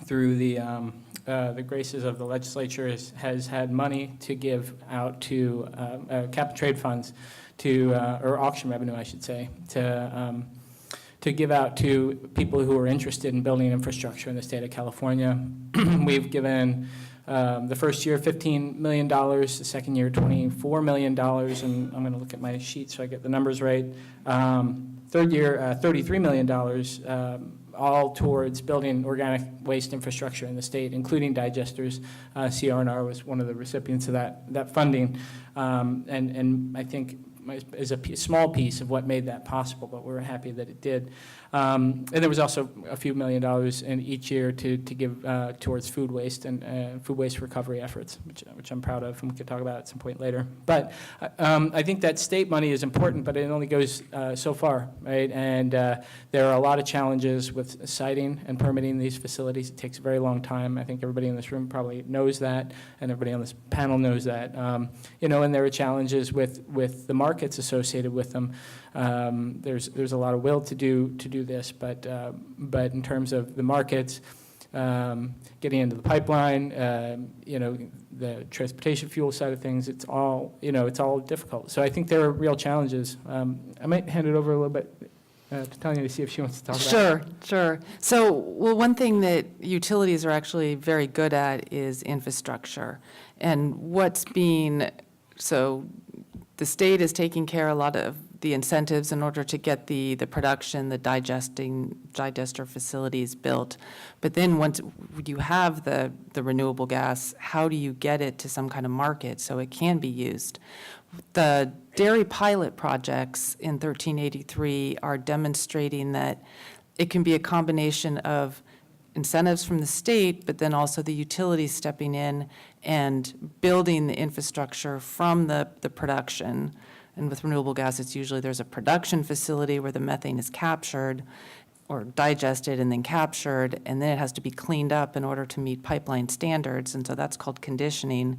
through the graces of the legislature, has had money to give out to cap and trade funds or auction revenue, I should say, to give out to people who are interested in building infrastructure in the state of California. We've given the first year $15 million, the second year $24 million, and I'm going to look at my sheet so I get the numbers right. Third year, $33 million, all towards building organic waste infrastructure in the state, including digesters. CR&R was one of the recipients of that funding. And I think is a small piece of what made that possible, but we're happy that it did. And there was also a few $1 million in each year to give towards food waste and food waste recovery efforts, which I'm proud of, and we could talk about at some point later. But I think that state money is important, but it only goes so far, right? And there are a lot of challenges with siting and permitting these facilities. It takes a very long time. I think everybody in this room probably knows that, and everybody on this panel knows that. You know, and there are challenges with the markets associated with them. There's a lot of will to do this, but in terms of the markets, getting into the pipeline, you know, the transportation fuel side of things, it's all difficult. So I think there are real challenges. I might hand it over a little bit to Tanya to see if she wants to talk about it. Sure. So, well, one thing that utilities are actually very good at is infrastructure. And so the state is taking care of a lot of the incentives in order to get the production, the digester facilities built. But then once you have the renewable gas, how do you get it to some kind of market so it can be used? The dairy pilot projects in 1383 are demonstrating that it can be a combination of incentives from the state, but then also the utilities stepping in and building the infrastructure from the production. And with renewable gas, it's usually there's a production facility where the methane is captured or digested and then captured, and then it has to be cleaned up in order to meet pipeline standards, and so that's called conditioning.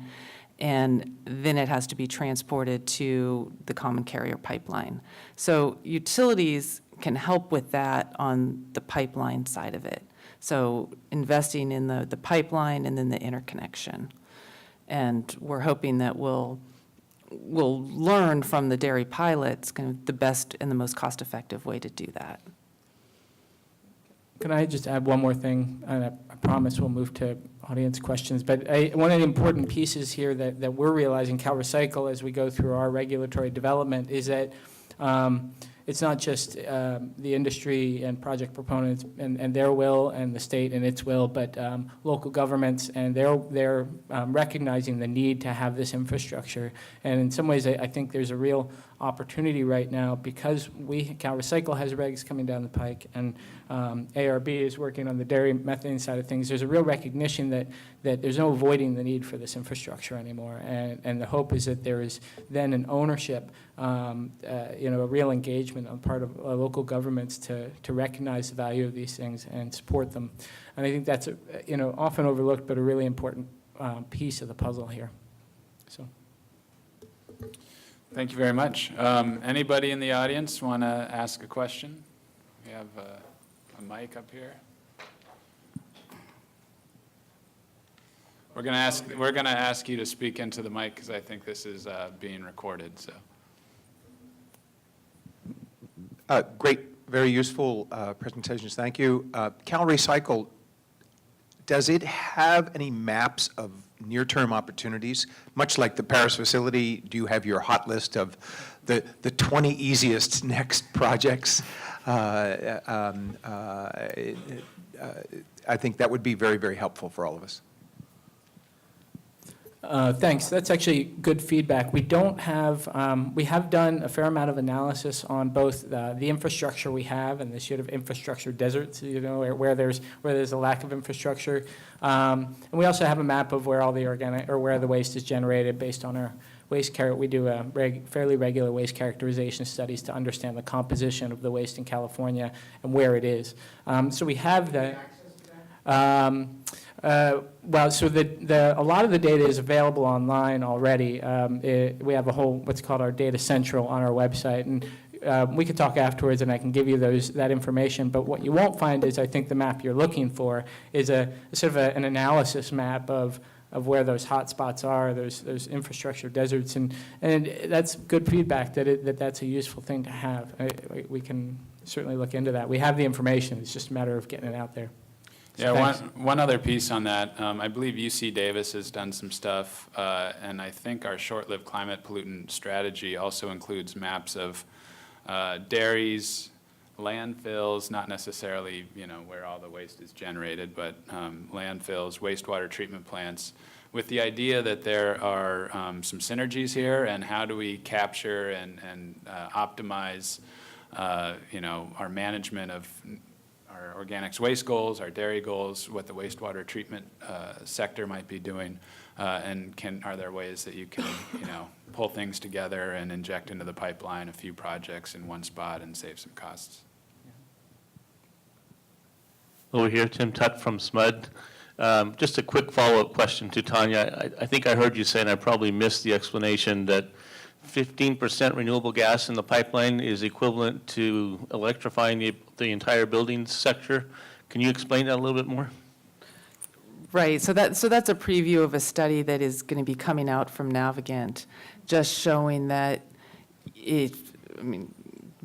And then it has to be transported to the common carrier pipeline. So utilities can help with that on the pipeline side of it. So investing in the pipeline and then the interconnection. And we're hoping that we'll learn from the dairy pilots kind of the best and the most cost-effective way to do that. Can I just add one more thing? And I promise we'll move to audience questions. But one of the important pieces here that we're realizing, CalRecycle, as we go through our regulatory development, is that it's not just the industry and project proponents and their will and the state and its will, but local governments, and they're recognizing the need to have this infrastructure. And in some ways, I think there's a real opportunity right now because CalRecycle has regs coming down the pike, and ARB is working on the dairy methane side of things. There's a real recognition that there's no avoiding the need for this infrastructure anymore, and the hope is that there is then an ownership, a real engagement on part of local governments to recognize the value of these things and support them. And I think that's often overlooked, but a really important piece of the puzzle here. So. Thank you very much. Anybody in the audience want to ask a question? We have a mic up here. We're going to ask you to speak into the mic because I think this is being recorded. So. Great, very useful presentations. Thank you. CalRecycle, does it have any maps of near-term opportunities? Much like the Paris facility, do you have your hot list of the 20 easiest next projects? I think that would be very, very helpful for all of us. Thanks. That's actually good feedback. We don't have, we have done a fair amount of analysis on both the infrastructure we have and the sort of infrastructure deserts, where there's a lack of infrastructure. And we also have a map of where all the where the waste is generated based on our waste we do fairly regular waste characterization studies to understand the composition of the waste in California and where it is. So we have that. Well, so a lot of the data is available online already. We have a whole, what's called our Data Central on our website, and we could talk afterwards and I can give you that information, but what you won't find is, I think the map you're looking for is a sort of an analysis map of where those hot spots are, those infrastructure deserts, and that's good feedback that's a useful thing to have. We can certainly look into that. We have the information, it's just a matter of getting it out there. So yeah, one other piece on that. I believe UC Davis has done some stuff, and I think our short-lived climate pollutant strategy also includes maps of dairies, landfills, not necessarily where all the waste is generated, but landfills, wastewater treatment plants, with the idea that there are some synergies here, and how do we capture and optimize, our management of our organics waste goals, our dairy goals, what the wastewater treatment sector might be doing, and are there ways that you can, pull things together and inject into the pipeline a few projects in one spot and save some costs? Over here, Tim Tutt from SMUD. Just a quick follow-up question to Tanya. I think I heard you say, and I probably missed the explanation, that 15% renewable gas in the pipeline is equivalent to electrifying the entire building sector. Can you explain that a little bit more? Right, so that's a preview of a study that is going to be coming out from Navigant, just showing that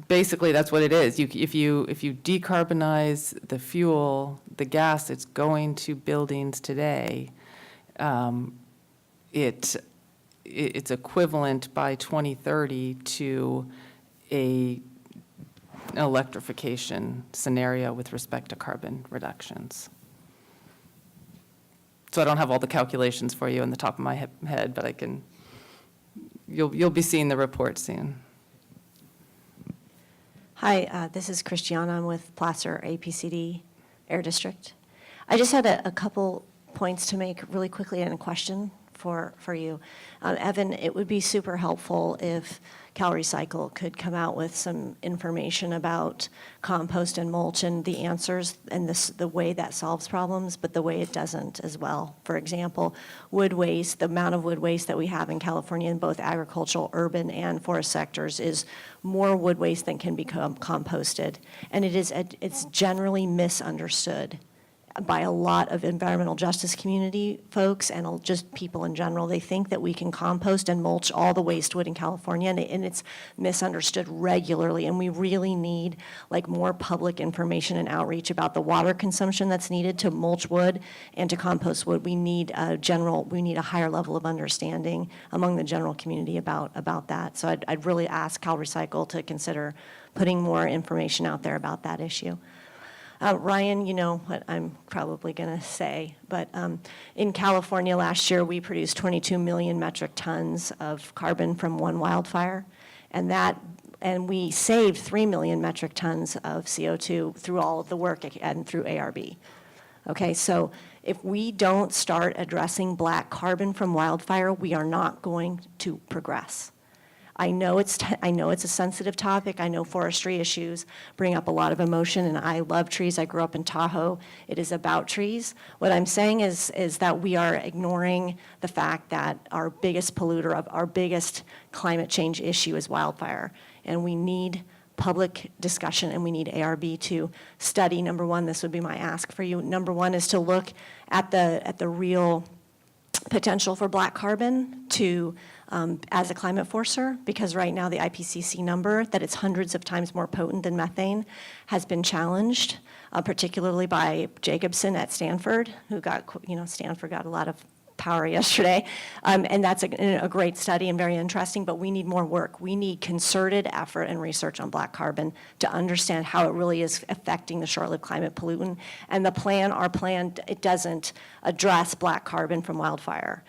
basically that's what it is. If you decarbonize the fuel, the gas that's going to buildings today, it's equivalent by 2030 to an electrification scenario with respect to carbon reductions. So I don't have all the calculations for you on the top of my head, but you'll be seeing the report soon. Hi, this is Christiana. I'm with Placer APCD Air District. I just had a couple points to make really quickly and a question for you. Evan, it would be super helpful if CalRecycle could come out with some information about compost and mulch and the answers and the way that solves problems, but the way it doesn't as well. For example, wood waste, the amount of wood waste that we have in California in both agricultural, urban, and forest sectors is more wood waste than can become composted. And it's generally misunderstood by a lot of environmental justice community folks and just people in general. They think that we can compost and mulch all the waste wood in California, and it's misunderstood regularly. And we really need more public information and outreach about the water consumption that's needed to mulch wood and to compost wood. We need a higher level of understanding among the general community about that. So I'd really ask CalRecycle to consider putting more information out there about that issue. Ryan, you know what I'm probably going to say, but in California last year, we produced 22 million metric tons of carbon from one wildfire, and we saved 3 million metric tons of CO2 through all of the work and through ARB. Okay, so if we don't start addressing black carbon from wildfire, we are not going to progress. I know it's a sensitive topic. I know forestry issues bring up a lot of emotion, and I love trees. I grew up in Tahoe. It is about trees. What I'm saying is that we are ignoring the fact that our biggest polluter, of our biggest climate change issue is wildfire, and we need public discussion, and we need ARB to study. Number one, this would be my ask for you. Number one is to look at the real potential for black carbon to as a climate forcer, because right now the IPCC number that it's hundreds of times more potent than methane has been challenged, particularly by Jacobson at Stanford, who Stanford got a lot of power yesterday, and that's a great study and very interesting, but we need more work. We need concerted effort and research on black carbon to understand how it really is affecting the short-lived climate pollutant. And our plan, it doesn't address black carbon from wildfire.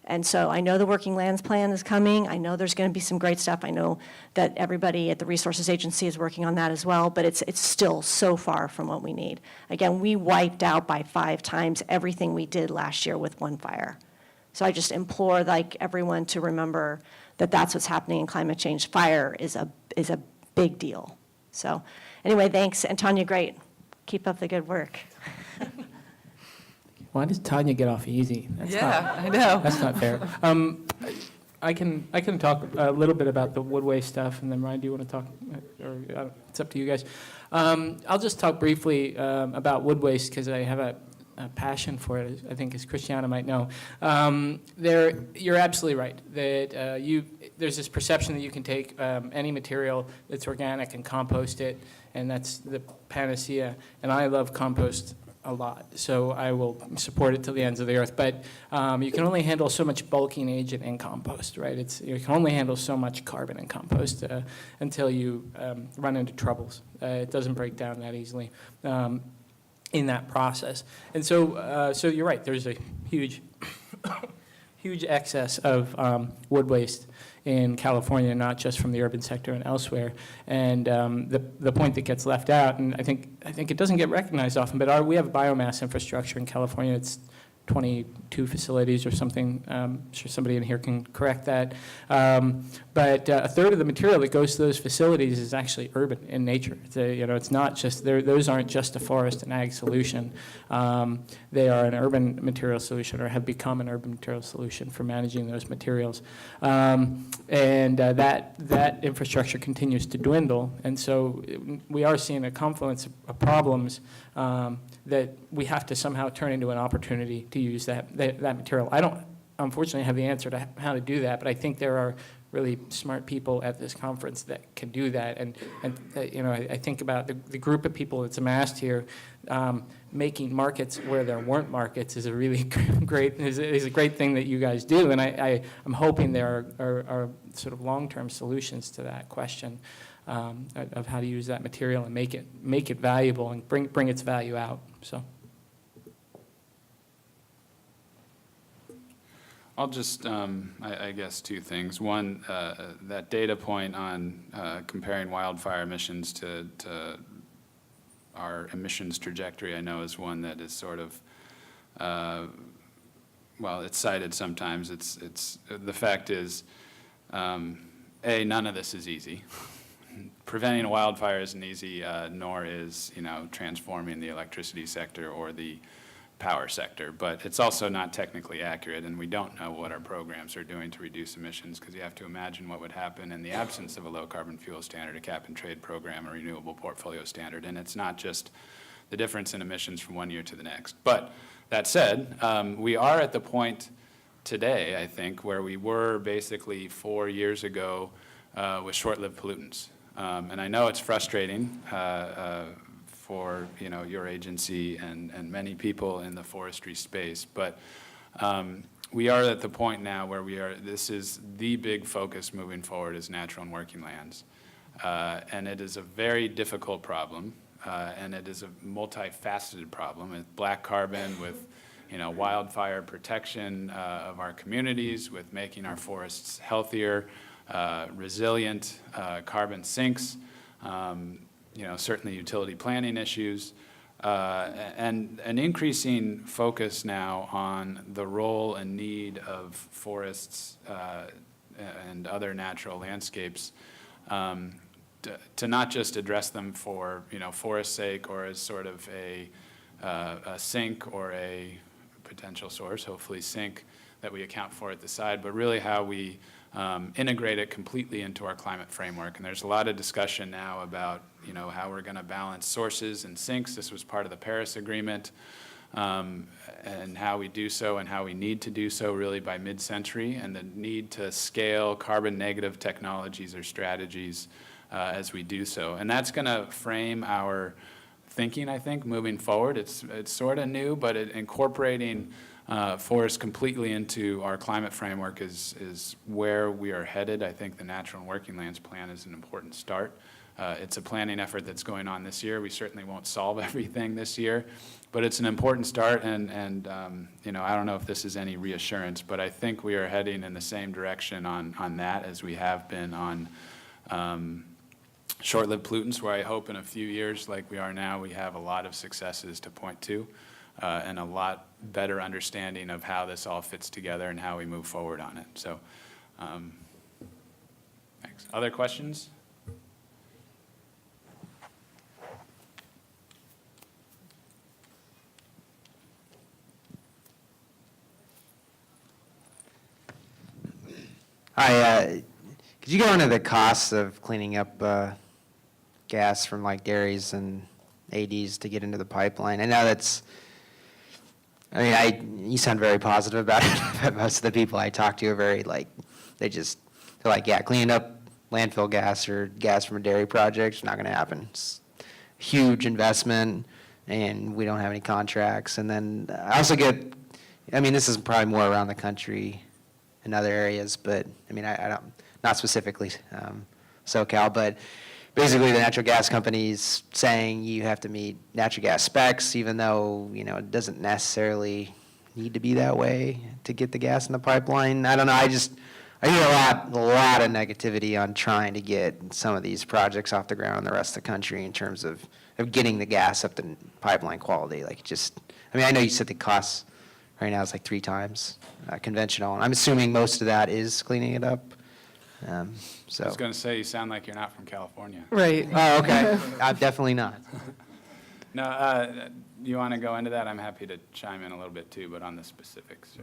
And so I know the Working Lands Plan is coming. I know there's going to be some great stuff. I know that everybody at the Resources Agency is working on that as well, but it's still so far from what we need. Again, we wiped out by 5 times everything we did last year with one fire. So I just implore everyone to remember that that's what's happening in climate change. Fire is a big deal. So anyway, thanks. And Tanya, great. Keep up the good work. Why does Tanya get off easy? I know. That's not fair. I can talk a little bit about the wood waste stuff, and then Ryan, do you want to talk? Or it's up to you guys. I'll just talk briefly about wood waste because I have a passion for it, I think, as Christiana might know. You're absolutely right that there's this perception that you can take any material that's organic and compost it, and that's the panacea. And I love compost a lot, so I will support it till the ends of the earth. But you can only handle so much bulking agent in compost, right? You can only handle so much carbon in compost until you run into troubles. It doesn't break down that easily in that process. And so you're right. There's a huge huge excess of wood waste in California, not just from the urban sector and elsewhere. And the point that gets left out, and I think it doesn't get recognized often, but we have biomass infrastructure in California. It's 22 facilities or something. I'm sure somebody in here can correct that. But a third of the material that goes to those facilities is actually urban in nature. It's not just, those aren't just a forest and ag solution. They are an urban material solution, or have become an urban material solution for managing those materials. That infrastructure continues to dwindle. And so we are seeing a confluence of problems that we have to somehow turn into an opportunity to use that material. I don't, unfortunately, have the answer to how to do that, but I think there are really smart people at this conference that can do that. And I think about the group of people that's amassed here. Making markets where there weren't markets is a really great is a great thing that you guys do. And I'm hoping there are sort of long-term solutions to that question of how to use that material and make it valuable and bring its value out. So. I'll just, I guess, two things. One, that data point on comparing wildfire emissions to our emissions trajectory, I know, is one that is sort of, well, it's cited sometimes. The fact is, A, none of this is easy. Preventing a wildfire isn't easy, nor is, transforming the electricity sector or the power sector, but it's also not technically accurate, and we don't know what our programs are doing to reduce emissions, because you have to imagine what would happen in the absence of a low carbon fuel standard, a cap and trade program, a renewable portfolio standard. And it's not just the difference in emissions from one year to the next. But that said, we are at the point today, I think, where we were basically 4 years ago with short-lived pollutants. And I know it's frustrating for your agency and many people in the forestry space, but we are at the point now where this is the big focus moving forward, is natural and working lands. And it is a very difficult problem, and it is a multifaceted problem with black carbon, with wildfire protection of our communities, with making our forests healthier, resilient, carbon sinks, certainly utility planning issues, and an increasing focus now on the role and need of forests and other natural landscapes to not just address them for forest's sake or as sort of a sink or a potential source, hopefully sink, that we account for at the side, but really how we integrate it completely into our climate framework. And there's a lot of discussion now about how we're going to balance sources and sinks. This was part of the Paris Agreement, and how we do so and how we need to do so really by mid-century, and the need to scale carbon negative technologies or strategies as we do so. And that's going to frame our thinking, I think, moving forward. It's sort of new, but incorporating forests completely into our climate framework is where we are headed. I think the Natural and Working Lands Plan is an important start. It's a planning effort that's going on this year. We certainly won't solve everything this year, but it's an important start, and I don't know if this is any reassurance, but I think we are heading in the same direction on that as we have been on short-lived pollutants, where I hope in a few years, like we are now, we have a lot of successes to point to, and a lot better understanding of how this all fits together and how we move forward on it. So, thanks. Other questions? Hi, could you go into the costs of cleaning up gas from like dairies and ADs to get into the pipeline? I know you sound very positive about it, but most of the people I talk to are very they're like, yeah, cleaning up landfill gas or gas from a dairy project is not going to happen. It's a huge investment, and we don't have any contracts. And then I also this is probably more around the country in other areas, but I don't, not specifically SoCal, but basically the natural gas companies saying you have to meet natural gas specs, even though, it doesn't necessarily need to be that way to get the gas in the pipeline. I don't know, I hear a lot of negativity on trying to get some of these projects off the ground in the rest of the country in terms of getting the gas up to pipeline quality. Like just, I mean, I know you said the cost right now is like 3 times conventional, and I'm assuming most of that is cleaning it up. I So. was going to say, you sound like you're not from California. Right. Oh, okay. I'm definitely not. No, you want to go into that? I'm happy to chime in a little bit too, but on the specifics.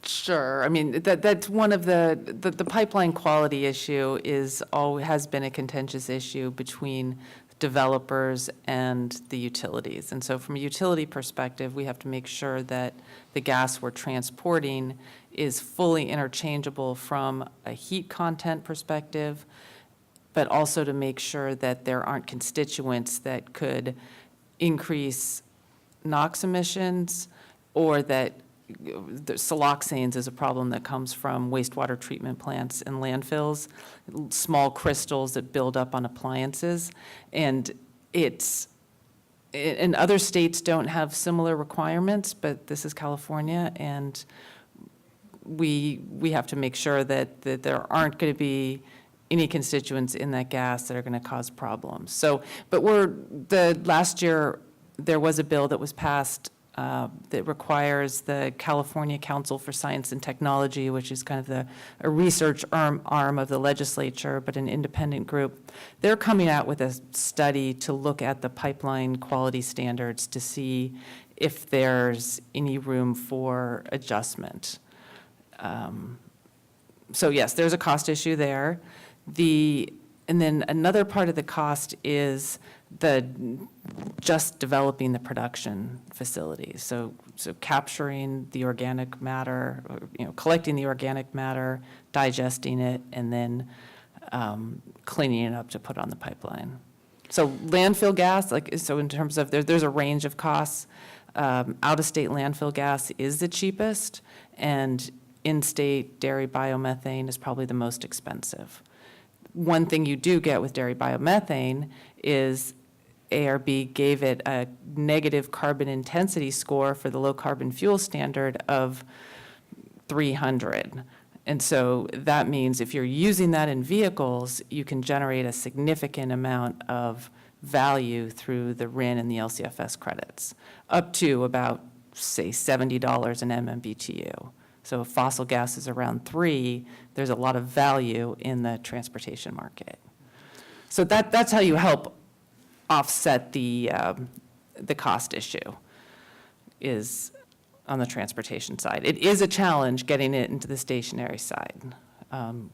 Sure. I mean, that's one of the pipeline quality issue has been a contentious issue between developers and the utilities. And so from a utility perspective, we have to make sure that the gas we're transporting is fully interchangeable from a heat content perspective, but also to make sure that there aren't constituents that could increase NOx emissions, or that the siloxanes is a problem that comes from wastewater treatment plants and landfills, small crystals that build up on appliances. And other states don't have similar requirements, but this is California, and we have to make sure that there aren't going to be any constituents in that gas that are going to cause problems. So, but last year, there was a bill that was passed that requires the California Council for Science and Technology, which is kind of a research arm of the legislature, but an independent group. They're coming out with a study to look at the pipeline quality standards to see if there's any room for adjustment. So yes, there's a cost issue there. And then another part of the cost is just developing the production facilities. So capturing the organic matter, or, collecting the organic matter, digesting it, and then cleaning it up to put on the pipeline. So landfill gas, so in terms of, there's a range of costs. Out-of-state landfill gas is the cheapest, and in-state dairy biomethane is probably the most expensive. One thing you do get with dairy biomethane is ARB gave it a negative carbon intensity score for the low carbon fuel standard of 300. And so that means if you're using that in vehicles, you can generate a significant amount of value through the RIN and the LCFS credits, up to about, say, $70 an MMBTU. So if fossil gas is around 3, there's a lot of value in the transportation market. So that's how you help offset the cost issue, is on the transportation side. It is a challenge getting it into the stationary side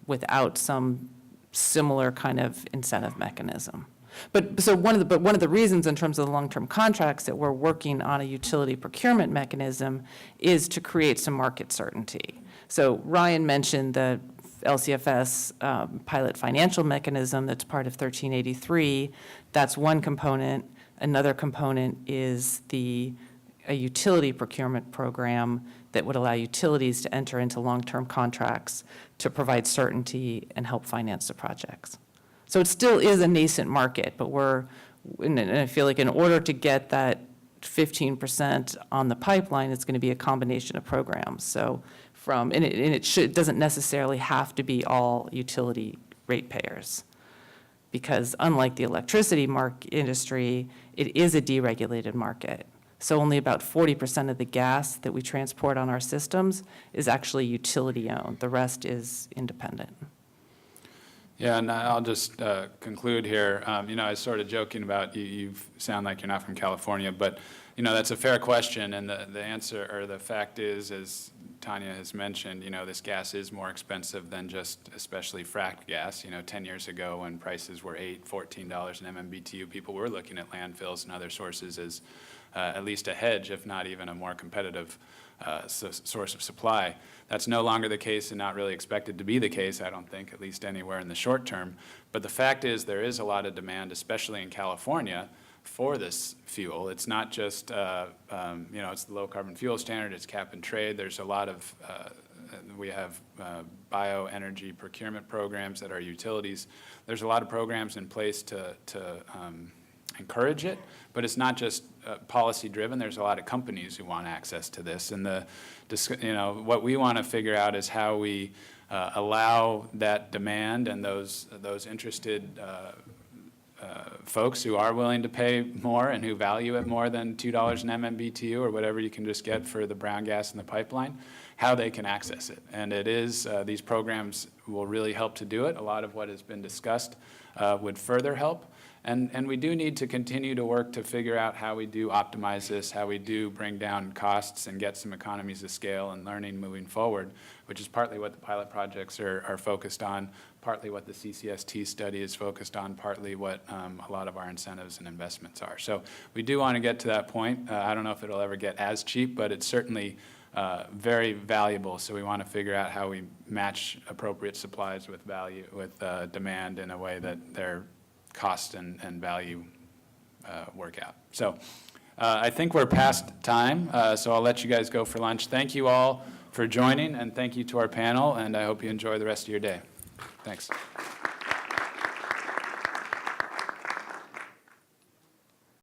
without some similar kind of incentive mechanism. But one of the reasons in terms of the long-term contracts that we're working on a utility procurement mechanism is to create some market certainty. So Ryan mentioned the LCFS pilot financial mechanism that's part of 1383. That's one component. Another component is a utility procurement program that would allow utilities to enter into long-term contracts to provide certainty and help finance the projects. So it still is a nascent market, but and I feel like in order to get that 15% on the pipeline, it's going to be a combination of programs. So it doesn't necessarily have to be all utility ratepayers, because unlike the electricity industry, it is a deregulated market. So only about 40% of the gas that we transport on our systems is actually utility-owned. The rest is independent. Yeah, and I'll just conclude here. I was sort of joking about you sound like you're not from California, but that's a fair question, and the answer, or the fact is, as Tanya has mentioned, this gas is more expensive than just especially fracked gas. 10 years ago when prices were $8, $14 an MMBTU, people were looking at landfills and other sources as at least a hedge, if not even a more competitive source of supply. That's no longer the case and not really expected to be the case, I don't think, at least anywhere in the short term. But the fact is there is a lot of demand, especially in California, for this fuel. It's not just, it's the low carbon fuel standard, it's cap and trade. There's a lot of, we have bioenergy procurement programs that are utilities. There's a lot of programs in place to encourage it, but it's not just policy-driven. There's a lot of companies who want access to this, and what we want to figure out is how we allow that demand and those interested folks who are willing to pay more and who value it more than $2 an MMBTU or whatever you can just get for the brown gas in the pipeline, how they can access it. And it is, these programs will really help to do it. A lot of what has been discussed would further help. And we do need to continue to work to figure out how we do optimize this, how we do bring down costs and get some economies of scale and learning moving forward, which is partly what the pilot projects are focused on, partly what the CCST study is focused on, partly what a lot of our incentives and investments are. So we do want to get to that point. I don't know if it'll ever get as cheap, but it's certainly very valuable. So we want to figure out how we match appropriate supplies with value, with demand in a way that they're cost and value work out. So I think we're past time, so I'll let you guys go for lunch. Thank you all for joining, and thank you to our panel, and I hope you enjoy the rest of your day. Thanks.